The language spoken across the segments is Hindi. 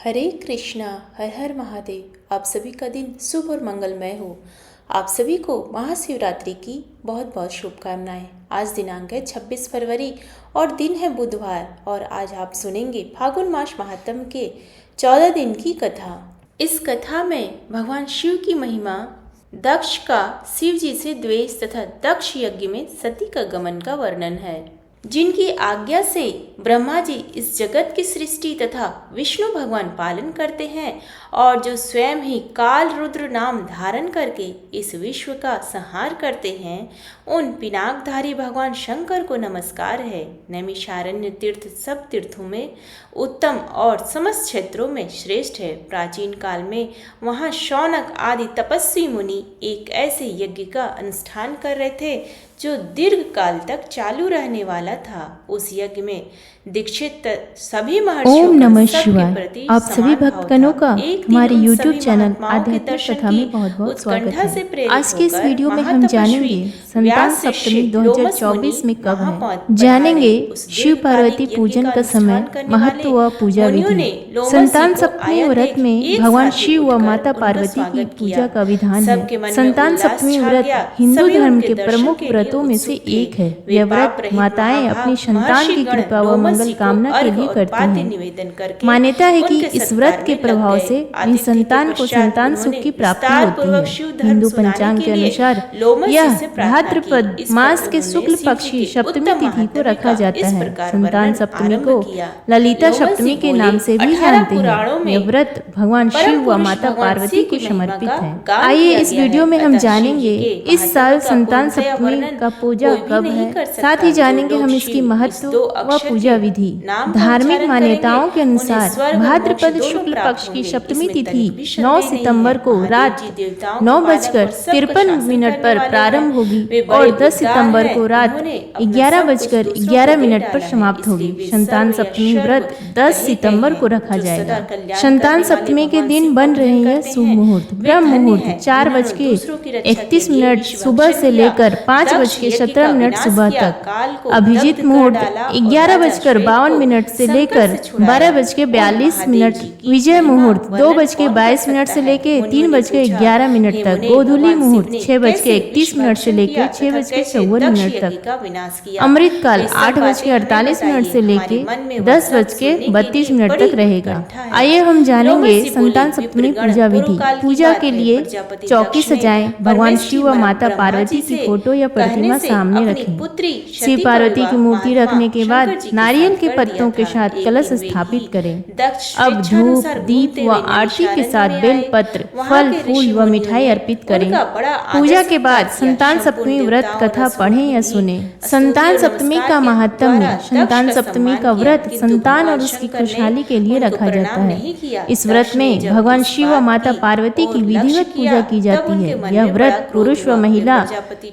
हरे कृष्णा। हर हर महादेव। आप सभी का दिन शुभ और मंगलमय हो। आप सभी को महाशिवरात्रि की बहुत बहुत शुभकामनाएं। आज दिनांक है 26 फरवरी और दिन है बुधवार। और आज आप सुनेंगे फागुन मास महात्म के 14 दिन की कथा। इस कथा में भगवान शिव की महिमा, दक्ष का शिव जी से द्वेष तथा दक्ष यज्ञ में सती का गमन का वर्णन है, जिनकी आज्ञा से ब्रह्मा जी इस जगत की सृष्टि तथा विष्णु भगवान पालन करते हैं और जो स्वयं ही काल रुद्र नाम धारण करके इस विश्व का संहार करते हैं, उन पिनाकधारी भगवान शंकर को नमस्कार है। नैमिषारण्य तीर्थ सब तीर्थों में उत्तम और समस्त क्षेत्रों में श्रेष्ठ है। प्राचीन काल में वहाँ शौनक आदि तपस्वी मुनि एक ऐसे यज्ञ का अनुष्ठान कर रहे थे जो दीर्घ काल तक चालू रहने वाला था। उस यज्ञ में दीक्षित सभी महर्षियों ओम नमः शिवाय। आप सभी भक्तगणों का हमारे YouTube चैनल आध्यात्मिक कथा में बहुत बहुत स्वागत है। आज के इस वीडियो में हम जानेंगे संतान सप्तमी 2024 में कब है। जानेंगे शिव पार्वती पूजन का समय, महत्व व पूजा विधि। संतान सप्तमी व्रत में भगवान शिव व माता पार्वती की पूजा का विधान है। संतान सप्तमी व्रत हिंदू धर्म के प्रमुख व्रतों में से एक है। यह व्रत माताएं अपनी संतान की कृपा व मंगल कामना के लिए करती हैं। मान्यता है कि इस व्रत के प्रभाव से संतान को संतान सुख की प्राप्ति होती है। हिंदू पंचांग के अनुसार यह भाद्रपद मास के शुक्ल पक्ष की सप्तमी तिथि को रखा जाता है। संतान सप्तमी को ललिता सप्तमी के नाम से भी जानते हैं। यह व्रत भगवान शिव व माता पार्वती को समर्पित है। आइए इस वीडियो में हम जानेंगे इस साल संतान सप्तमी का पूजा कब है, साथ ही जानेंगे हम इसकी महत्व व पूजा विधि। धार्मिक मान्यताओं के अनुसार भाद्रपद शुक्ल पक्ष की सप्तमी तिथि 9 सितंबर को रात 9:53 पर प्रारंभ होगी और 10 सितंबर को रात 11:11 पर समाप्त होगी। संतान सप्तमी व्रत 10 सितंबर को रखा जाएगा। संतान सप्तमी के दिन बन रहे हैं शुभ मुहूर्त। ब्रह्म मुहूर्त 4:31 सुबह से लेकर 5:17 सुबह तक। अभिजीत मुहूर्त 11:52 से लेकर 12:42। विजय मुहूर्त 2:22 से लेकर 3:11 तक। गोधूली मुहूर्त 6:31 से लेकर 6:54 तक। अमृत काल 8:48 से लेकर 10:32 तक रहेगा। आइए हम जानेंगे संतान सप्तमी पूजा विधि। पूजा के लिए चौकी सजाएं। भगवान शिव व माता पार्वती की फोटो या प्रतिमा सामने रखें। शिव पार्वती की मूर्ति रखने के बाद नारियल के पत्तों के साथ कलश स्थापित करें। अब धूप, दीप व आरती के साथ बेल पत्र, फल, फूल व मिठाई अर्पित करें। पूजा के बाद संतान सप्तमी व्रत कथा पढ़ें या सुने। संतान सप्तमी का महात्म्य। संतान सप्तमी का व्रत संतान और उसकी खुशहाली के लिए रखा जाता है। इस व्रत में भगवान शिव व माता पार्वती की विधिवत पूजा की जाती है। यह व्रत पुरुष व महिला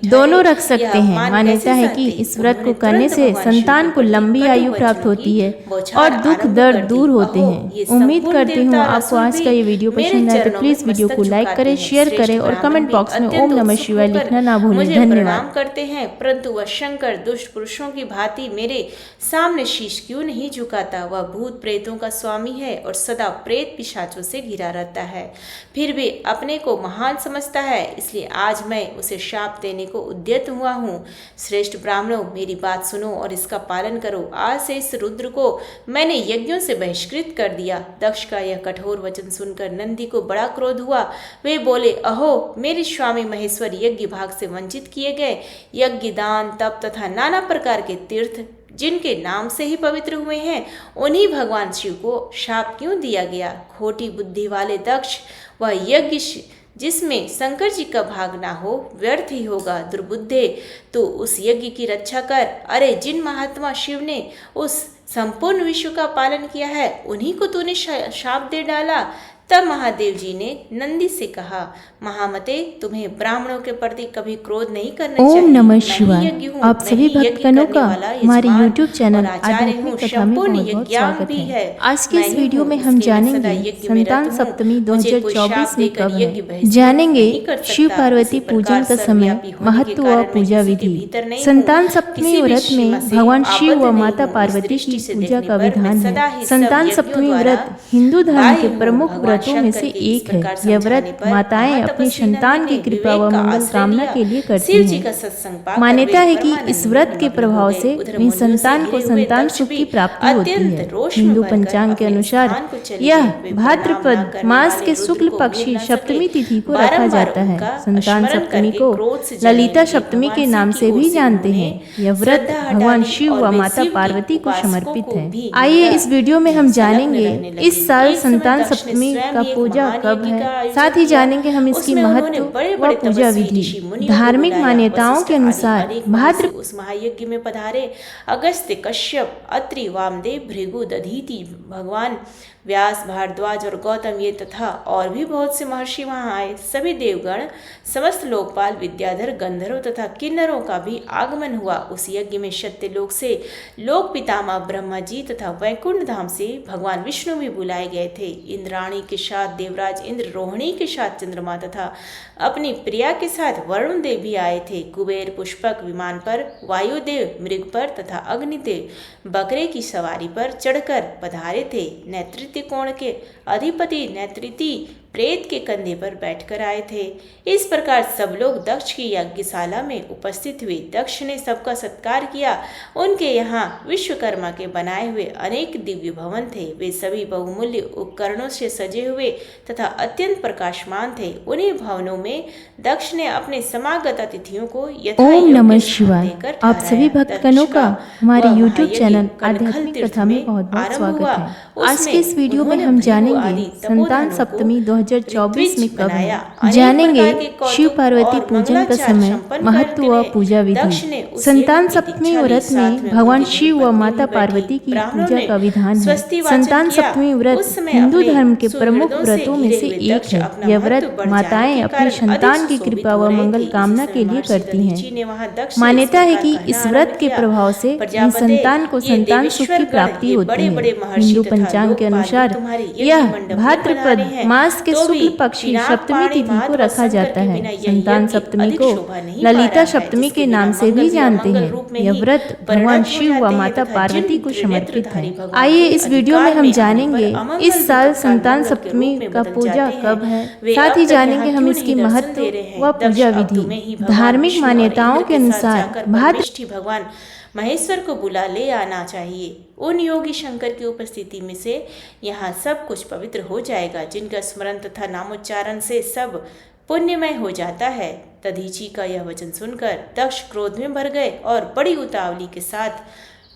दोनों रख सकते हैं। मान्यता है कि इस व्रत को करने से संतान को लंबी आयु प्राप्त होती है और दुख दर्द दूर होते हैं। उम्मीद करती हूँ आपको आज का ये वीडियो पसंद आए तो प्लीज वीडियो को लाइक करें, शेयर करें और कमेंट बॉक्स में ओम नमः शिवाय लिखना ना भूलें। धन्यवाद। करते हैं, परंतु वह शंकर दुष्ट पुरुषों की भांति मेरे सामने शीश क्यों नहीं झुकाता। वह भूत प्रेतों का स्वामी है और सदा प्रेत पिशाचों से घिरा रहता है, फिर भी अपने को महान समझता है। इसलिए आज मैं उसे शाप देने को उद्यत हुआ हूँ। श्रेष्ठ ब्राह्मणों, मेरी बात सुनो और इसका पालन करो। आज से इस रुद्र को मैंने यज्ञों से बहिष्कृत कर दिया। दक्ष का यह कठोर वचन सुनकर नंदी को बड़ा क्रोध हुआ। वे बोले, अहो, मेरे स्वामी महेश्वर यज्ञ भाग से वंचित किए गए। यज्ञ, दान, तप तथा नाना प्रकार के तीर्थ जिनके नाम से ही पवित्र हुए हैं, उन्हीं भगवान शिव को शाप क्यों दिया गया। खोटी बुद्धि वाले दक्ष, वह यज्ञ जिसमें शंकर जी का भाग ना हो व्यर्थ ही होगा। दुर्बुद्धे, तो उस यज्ञ की रक्षा कर। अरे, जिन महात्मा शिव ने उस संपूर्ण विश्व का पालन किया है, उन्हीं को तूने शाप दे डाला। तब महादेव जी ने नंदी से कहा, महामते, तुम्हें ब्राह्मणों के प्रति कभी क्रोध नहीं करना चाहिए। ओम नमः शिवाय। आप सभी भक्तगणों का हमारे YouTube चैनल आध्यात्मिक कथा में बहुत स्वागत है। आज के इस वीडियो में हम जानेंगे संतान सप्तमी 2024 में कब है, जानेंगे शिव पार्वती पूजन का समय, महत्व व पूजा विधि। संतान सप्तमी व्रत में भगवान शिव व माता पार्वती की पूजा का विधान है। संतान सप्तमी व्रत हिंदू धर्म के प्रमुख व्रतों में से एक है। यह व्रत माताएं अपनी संतान की कृपा व मंगल कामना के लिए करती हैं। मान्यता है कि इस व्रत के प्रभाव से अपनी संतान को संतान सुख की प्राप्ति होती है। हिंदू पंचांग के अनुसार यह भाद्रपद मास के शुक्ल पक्ष की सप्तमी तिथि को रखा जाता है। संतान सप्तमी को ललिता सप्तमी के नाम से भी जानते हैं। यह व्रत भगवान शिव व माता पार्वती को समर्पित है। आइए इस वीडियो में हम जानेंगे इस साल संतान सप्तमी का पूजा कब है, साथ ही जानेंगे हम इसकी महत्व व पूजा विधि। धार्मिक मान्यताओं के अनुसार भाद्र उस महायज्ञ में पधारे अगस्त्य, कश्यप, अत्रि, वामदेव, भृगु, दधीति, भगवान व्यास, भारद्वाज और गौतम ये तथा और भी बहुत से महर्षि वहां आए। सभी देवगण, समस्त लोकपाल, विद्याधर, गंधर्व तथा किन्नरों का भी आगमन हुआ। उस यज्ञ में सत्य लोक से लोक पितामह ब्रह्मा जी तथा वैकुंठ धाम से भगवान विष्णु भी बुलाए गए थे। इंद्राणी के साथ देवराज इंद्र, रोहिणी के साथ चंद्रमा तथा अपनी प्रिया के साथ वरुण देव भी आए थे। कुबेर पुष्पक विमान पर, वायुदेव मृग पर तथा अग्निदेव बकरे की सवारी पर चढ़कर पधारे थे। नेतृत्व कोण के अधिपति नेतृति प्रेत के कंधे पर बैठकर आए थे। इस प्रकार सब लोग दक्ष की यज्ञशाला में उपस्थित हुए। दक्ष ने सबका सत्कार किया। उनके यहाँ विश्वकर्मा के बनाए हुए अनेक दिव्य भवन थे। वे सभी बहुमूल्य उपकरणों से सजे हुए तथा अत्यंत प्रकाशमान थे। उन्हीं भवनों में दक्ष ने अपने समागत अतिथियों को ओम नमः शिवाय। आप सभी भक्तगणों का हमारे YouTube चैनल आध्यात्मिक कथा में बहुत बहुत स्वागत है। आज के इस वीडियो में हम जानेंगे संतान सप्तमी 2024 में कब है, जानेंगे शिव पार्वती पूजन का समय, महत्व व पूजा विधि। संतान सप्तमी व्रत में भगवान शिव व माता पार्वती की पूजा का विधान है। संतान सप्तमी व्रत हिंदू धर्म के प्रमुख व्रतों में से एक है। यह व्रत माताएं अपनी संतान की कृपा व मंगल कामना के लिए करती हैं। मान्यता है कि इस व्रत के प्रभाव से अपनी संतान को संतान सुख की प्राप्ति होती है। हिंदू पंचांग के अनुसार यह भाद्रपद मास के शुक्ल पक्ष की सप्तमी तिथि को रखा जाता है। संतान सप्तमी को ललिता सप्तमी के नाम से भी जानते हैं। यह व्रत भगवान शिव व माता पार्वती को समर्पित है। आइए इस वीडियो में हम जानेंगे इस साल संतान सप्तमी का पूजा कब है, साथ ही जानेंगे हम इसकी महत्व व पूजा विधि। धार्मिक मान्यताओं के अनुसार भाद्र भगवान महेश्वर को बुला ले आना चाहिए। उन योगी शंकर की उपस्थिति में से यहाँ सब कुछ पवित्र हो जाएगा, जिनका स्मरण तथा नामोच्चारण से सब पुण्यमय हो जाता है। दधीची का यह वचन सुनकर दक्ष क्रोध में भर गए और बड़ी उतावली के साथ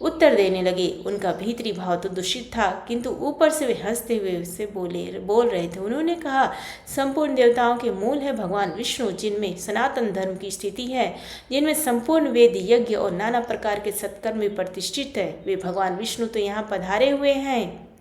उत्तर देने लगे। उनका भीतरी भाव तो दूषित था, किंतु ऊपर से वे हंसते हुए उससे बोल रहे थे। उन्होंने कहा, संपूर्ण देवताओं के मूल है भगवान विष्णु, जिनमें सनातन धर्म की स्थिति है, जिनमें संपूर्ण वेद, यज्ञ और नाना प्रकार के सत्कर्म में प्रतिष्ठित है। वे भगवान विष्णु तो यहाँ पधारे हुए हैं।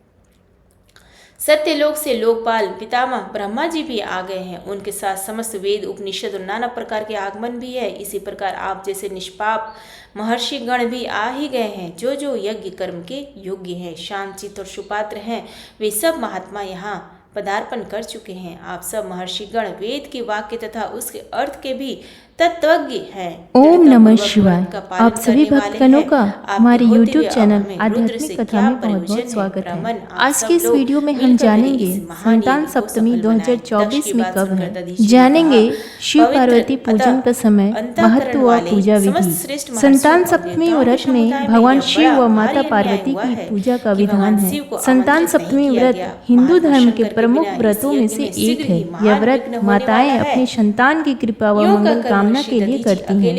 सत्यलोक से लोकपाल पितामह ब्रह्मा जी भी आ गए हैं। उनके साथ समस्त वेद, उपनिषद और नाना प्रकार के आगमन भी है। इसी प्रकार आप जैसे निष्पाप महर्षि गण भी आ ही गए हैं, जो जो यज्ञ कर्म के योग्य हैं, शांतचित्त और सुपात्र हैं। वे सब महात्मा यहाँ पदार्पण कर चुके हैं। आप सब महर्षि गण वेद के वाक्य तथा उसके अर्थ के भी तत्वज्ञ हैं। ओम नमः शिवाय। आप सभी भक्तगणों का हमारे YouTube चैनल आध्यात्मिक कथा में बहुत बहुत स्वागत है। आज के इस वीडियो में हम जानेंगे संतान सप्तमी 2024 में कब है, जानेंगे शिव पार्वती पूजन का समय, महत्व व पूजा विधि। संतान सप्तमी व्रत में भगवान शिव व माता पार्वती की पूजा का विधान है। संतान सप्तमी व्रत हिंदू धर्म के प्रमुख व्रतों में से एक है। यह व्रत माताएं अपनी संतान की कृपा व मंगल कामना के लिए करती हैं।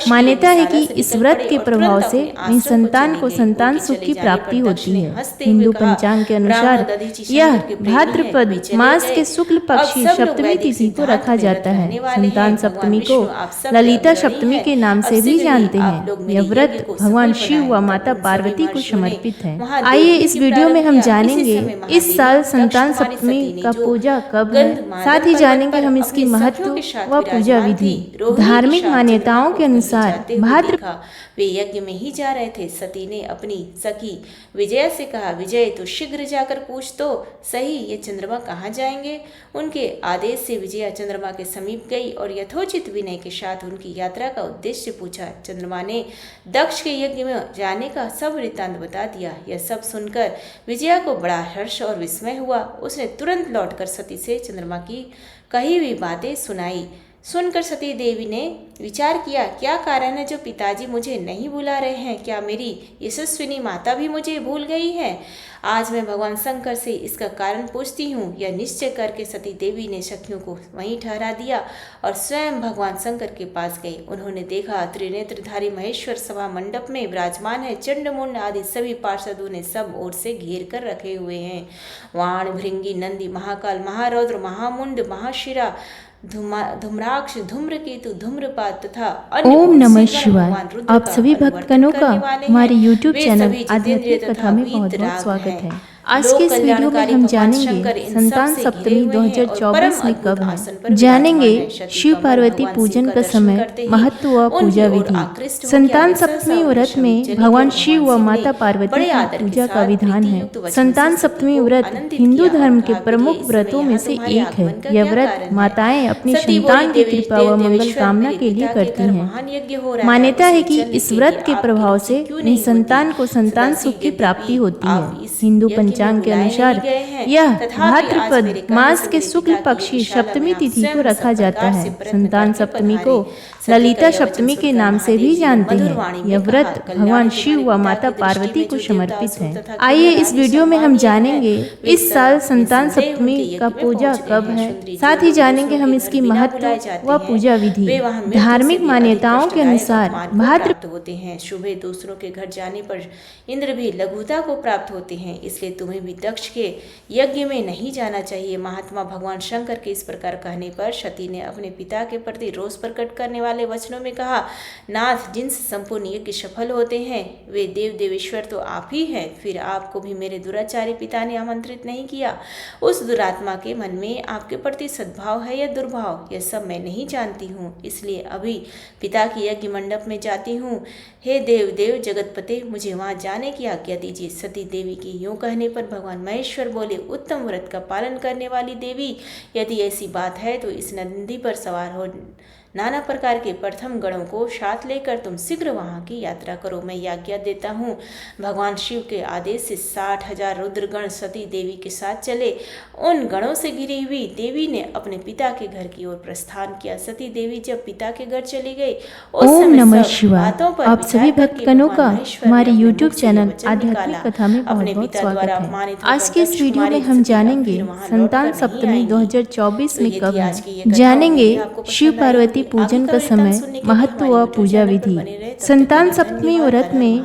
मान्यता है कि इस व्रत के प्रभाव से निसंतान को संतान सुख की प्राप्ति होती है। हिंदू पंचांग के अनुसार यह भाद्रपद मास के शुक्ल पक्ष की सप्तमी तिथि को रखा जाता है। संतान सप्तमी को ललिता सप्तमी के नाम से भी जानते हैं। यह व्रत भगवान शिव व माता पार्वती को समर्पित है। आइए इस वीडियो में हम जानेंगे इस साल संतान सप्तमी का पूजा कब है, साथ ही जानेंगे हम इसकी महत्व व पूजा विधि। धार्मिक मान्यताओं के अनुसार भाद्र वे यज्ञ में ही जा रहे थे। सती ने अपनी सखी विजया से कहा, विजय तो शीघ्र जाकर पूछ तो सही ये चंद्रमा कहाँ जाएंगे। उनके आदेश से विजया चंद्रमा के समीप गई और यथोचित विनय के साथ उनकी यात्रा का उद्देश्य पूछा। चंद्रमा ने दक्ष के यज्ञ में जाने का सब वृत्तांत बता दिया। यह सब सुनकर विजया को बड़ा हर्ष और विस्मय हुआ। उसने तुरंत लौटकर सती से चंद्रमा की कही हुई बातें सुनाई। सुनकर सती देवी ने विचार किया, क्या कारण है जो पिताजी मुझे नहीं बुला रहे हैं? क्या मेरी यशस्विनी माता भी मुझे भूल गई है? आज मैं भगवान शंकर से इसका कारण पूछती हूँ। यह निश्चय करके सती देवी ने सखियों को वहीं ठहरा दिया और स्वयं भगवान शंकर के पास गई। उन्होंने देखा त्रिनेत्रधारी महेश्वर सभा मंडप में विराजमान है। चंडमुंड आदि सभी पार्षदों ने सब ओर से घेर कर रखे हुए हैं। वाण, भृंगी, नंदी, महाकाल, महारौद्र, महामुंड, महाशिरा, धूम्राक्ष, धूम्रकेतु, धूम्रपात तथा ओम नमः शिवाय। आप सभी भक्तगणों का हमारे YouTube चैनल आध्यात्मिक कथा में बहुत बहुत स्वागत है। आज के इस वीडियो में हम जानेंगे संतान सप्तमी 2024 में कब है। जानेंगे शिव पार्वती पूजन का समय, महत्व व पूजा विधि। संतान सप्तमी व्रत में भगवान शिव व माता पार्वती की पूजा का विधान है। संतान सप्तमी व्रत हिंदू धर्म के प्रमुख व्रतों में से एक है। यह व्रत माताएं अपनी संतान की कृपा व मंगल कामना के लिए करती हैं। मान्यता है कि इस व्रत के प्रभाव से निसंतान को संतान सुख की प्राप्ति होती है। हिंदू पंचांग के अनुसार यह भाद्रपद मास के शुक्ल पक्ष की सप्तमी तिथि को रखा जाता है। संतान सप्तमी को ललिता सप्तमी के नाम से भी जानते हैं। यह व्रत भगवान शिव व माता पार्वती को समर्पित है। आइए इस वीडियो में हम जानेंगे इस साल संतान सप्तमी का पूजा कब है, साथ ही जानेंगे हम इसकी महत्व व पूजा विधि। धार्मिक मान्यताओं के अनुसार भाद्र होते हैं। शुभ दूसरों के घर जाने पर इंद्र भी लघुता को प्राप्त होते हैं। इसलिए तुम्हें भी दक्ष के यज्ञ में नहीं जाना चाहिए। महात्मा भगवान शंकर के इस प्रकार कहने पर सती ने अपने पिता के प्रति रोष प्रकट करने वाले वचनों में कहा, नाथ, जिनसे संपूर्ण यज्ञ सफल होते हैं वे देव देवेश्वर तो आप ही हैं। फिर आपको भी मेरे दुराचारी पिता ने आमंत्रित नहीं किया। उस दुरात्मा के मन में आपके प्रति सद्भाव है या दुर्भाव, यह सब मैं नहीं जानती हूँ। इसलिए अभी पिता की यज्ञ मंडप में जाती हूँ। हे देव देव जगतपते, मुझे वहां जाने की आज्ञा दीजिए। सती देवी की यूं कहने पर भगवान महेश्वर बोले, उत्तम व्रत का पालन करने वाली देवी, यदि ऐसी बात है तो इस नंदी पर सवार हो नाना प्रकार के प्रथम गणों को साथ लेकर तुम शीघ्र वहां की यात्रा करो। मैं आज्ञा देता हूँ। भगवान शिव के आदेश से 60,000 रुद्रगण सती देवी के साथ चले। उन गणों से घिरी हुई देवी ने अपने पिता के घर की ओर प्रस्थान किया। सती देवी जब पिता के घर चली गई, ओम नमः शिवाय। आप सभी भक्तगणों का हमारे YouTube चैनल आध्यात्मिक कथा में बहुत बहुत स्वागत है। आज के इस वीडियो में हम जानेंगे संतान सप्तमी 2024 में कब है। जानेंगे शिव पार्वती पूजन का समय, महत्व व पूजा विधि। संतान सप्तमी व्रत में